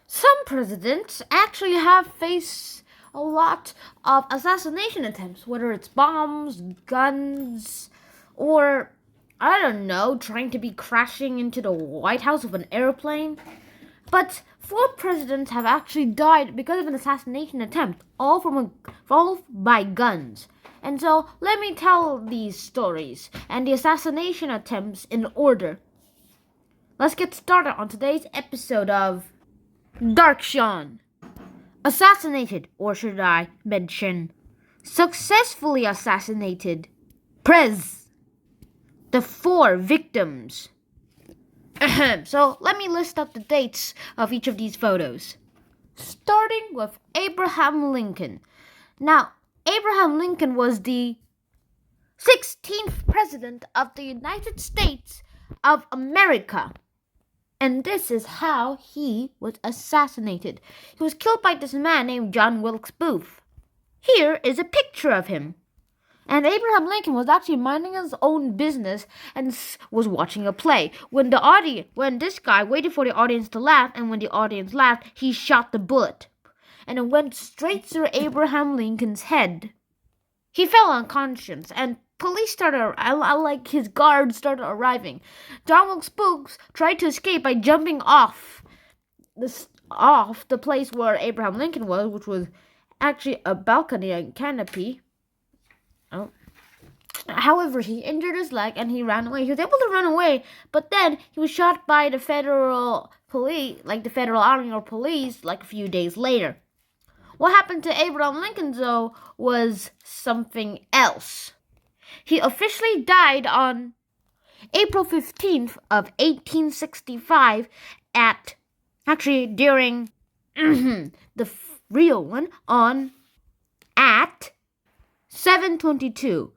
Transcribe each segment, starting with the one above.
Some presidents actually have faced a lot of assassination attempts, whether it's bombs, guns, or, I don't know, trying to be crashing into the White House with an airplane. But 4 presidents have actually died because of an assassination attempt, all by guns. And so let me tell these stories and the assassination attempts in order. Let's get started on today's episode of Dark Sean. Assassinated, or should I mention, successfully assassinated, Prez. The 4 victims. So let me list up the dates of each of these photos. Starting with Abraham Lincoln. Now, Abraham Lincoln was the 16th President of the United States of America. And this is how he was assassinated. He was killed by this man named John Wilkes Booth. Here is a picture of him. And Abraham Lincoln was actually minding his own business and was watching a play. When this guy waited for the audience to laugh, and when the audience laughed, he shot the bullet. And it went straight through Abraham Lincoln's head. He fell unconscious, and his guards started arriving. John Wilkes Booth tried to escape by jumping off the place where Abraham Lincoln was, which was actually a balcony and canopy. Oh. However, he injured his leg and he ran away. He was able to run away, but then he was shot by the federal police, like the federal army or police, like a few days later. What happened to Abraham Lincoln, though, was something else. He officially died on April 15th of 1865 during the real one at 7:22.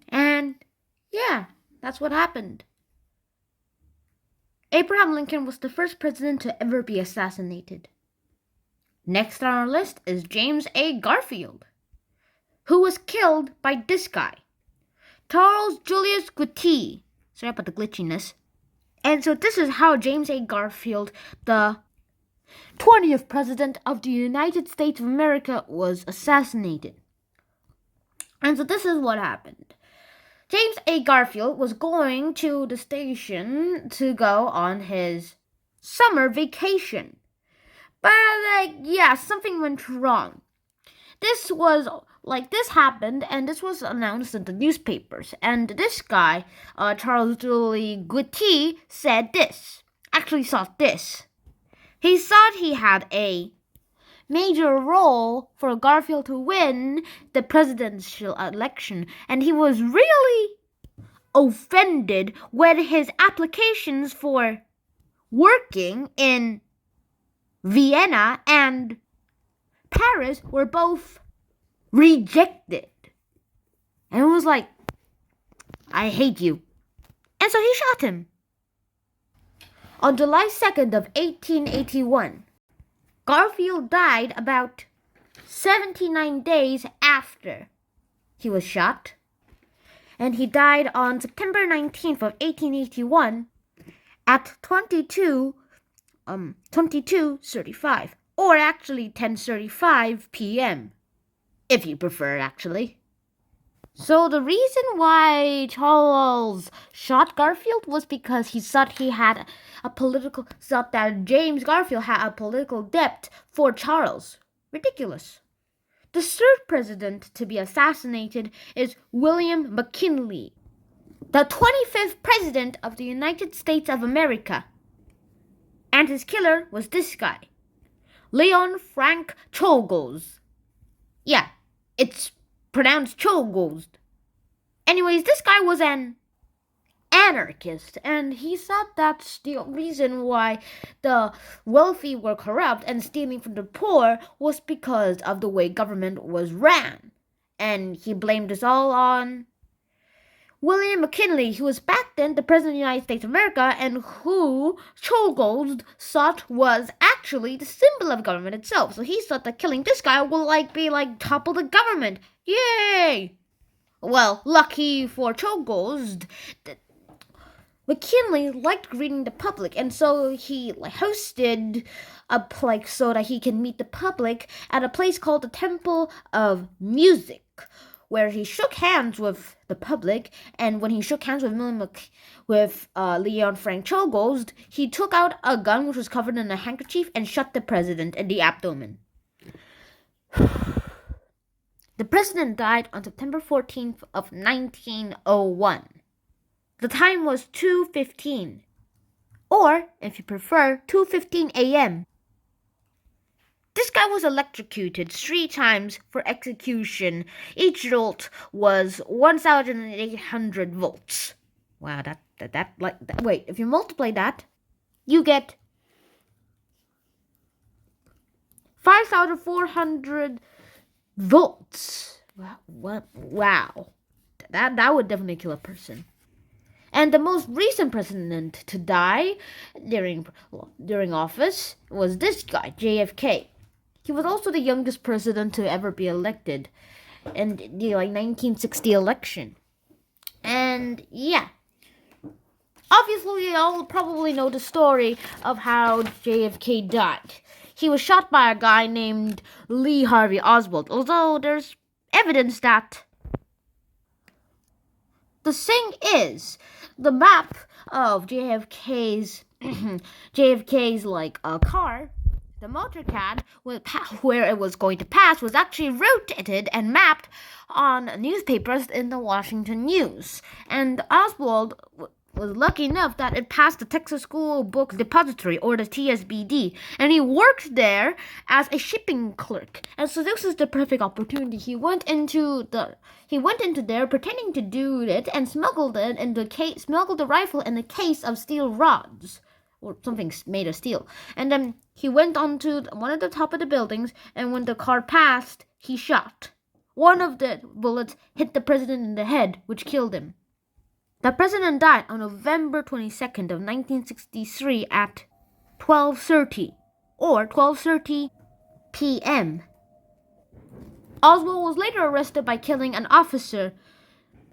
And yeah, that's what happened. Abraham Lincoln was the first president to ever be assassinated. Next on our list is James A. Garfield, who was killed by this guy, Charles Julius Gutti. Sorry about the glitchiness. And so this is how James A. Garfield, the 20th President of the United States of America, was assassinated. And so this is what happened. James A. Garfield was going to the station to go on his summer vacation. But, something went wrong. This happened, and this was announced in the newspapers. And this guy, Charles Julie Guity, said this. Actually thought this. He thought he had a major role for Garfield to win the presidential election, and he was really offended when his applications for working in Vienna and Paris were both rejected. And it was like, I hate you. And so he shot him. On July 2nd of 1881, Garfield died about 79 days after he was shot. And he died on September 19th of 1881 at 22:35, or actually 10:35 p.m. if you prefer, actually. So the reason why Charles shot Garfield was because he thought that James Garfield had a political debt for Charles. Ridiculous. The third president to be assassinated is William McKinley, the 25th president of the United States of America. And his killer was this guy, Leon Frank Czolgosz. Yeah, it's pronounced Czolgosz. Anyways, this guy was an anarchist, and he thought that's the reason why the wealthy were corrupt and stealing from the poor was because of the way government was ran. And he blamed this all on William McKinley, who was back then the President of the United States of America, and who Czolgosz thought was actually the symbol of government itself. So he thought that killing this guy will be topple the government. Yay! Well, lucky for Czolgosz, McKinley liked greeting the public, and so he hosted so that he can meet the public at a place called the Temple of Music, where he shook hands with the public. And when he shook hands with Leon Frank Czolgosz, he took out a gun which was covered in a handkerchief and shot the president in the abdomen. The president died on September 14th of 1901. The time was 2:15, or, if you prefer, 2:15 a.m. This guy was electrocuted 3 times for execution. Each jolt was 1,800 volts. Wow, wait, if you multiply that, you get 5,400 volts. Wow. That would definitely kill a person. And the most recent president to die during office was this guy, JFK. He was also the youngest president to ever be elected in the 1960 election. And yeah, obviously you all probably know the story of how JFK died. He was shot by a guy named Lee Harvey Oswald, although there's evidence that the thing is, the map of JFK's car, the motorcad where it was going to pass, was actually rotated and mapped on newspapers in the Washington News. And Oswald was lucky enough that it passed the Texas School Book Depository, or the TSBD, and he worked there as a shipping clerk. And so this is the perfect opportunity. He went into there pretending to do it and smuggled the rifle in a case of steel rods, or something made of steel. And then he went onto one of the top of the buildings, and when the car passed, he shot. One of the bullets hit the president in the head, which killed him. The president died on November 22nd of 1963 at 12:30, or 12:30 p.m. Oswald was later arrested by killing an officer,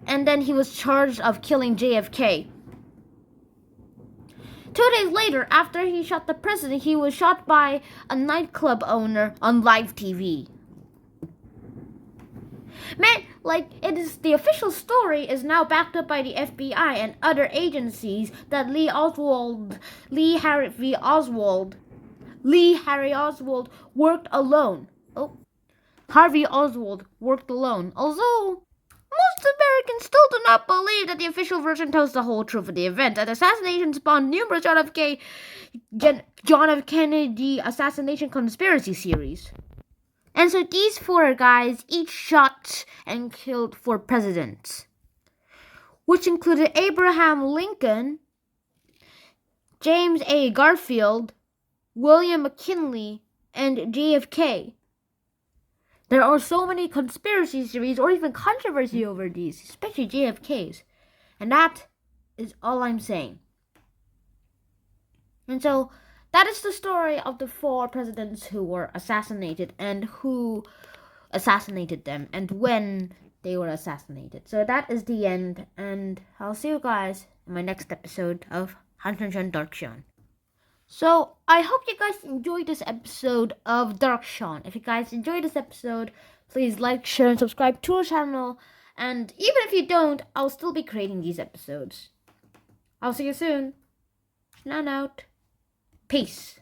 and then he was charged of killing JFK. 2 days later, after he shot the president, he was shot by a nightclub owner on live TV. Man, like, it is the official story is now backed up by the FBI and other agencies that Lee Harry Oswald worked alone. Oh, Harvey Oswald worked alone. Although most Americans still do not believe that the official version tells the whole truth of the event. That assassination spawned numerous John F. Kennedy assassination conspiracy series. And so these 4 guys each shot and killed 4 presidents, which included Abraham Lincoln, James A. Garfield, William McKinley, and JFK. There are so many conspiracy theories or even controversy over these, especially JFK's. And that is all I'm saying. And so that is the story of the 4 presidents who were assassinated and who assassinated them and when they were assassinated. So that is the end, and I'll see you guys in my next episode of Hansen Dark Sean. So I hope you guys enjoyed this episode of Dark Sean. If you guys enjoyed this episode, please like, share, and subscribe to our channel. And even if you don't, I'll still be creating these episodes. I'll see you soon. Snan out. Peace.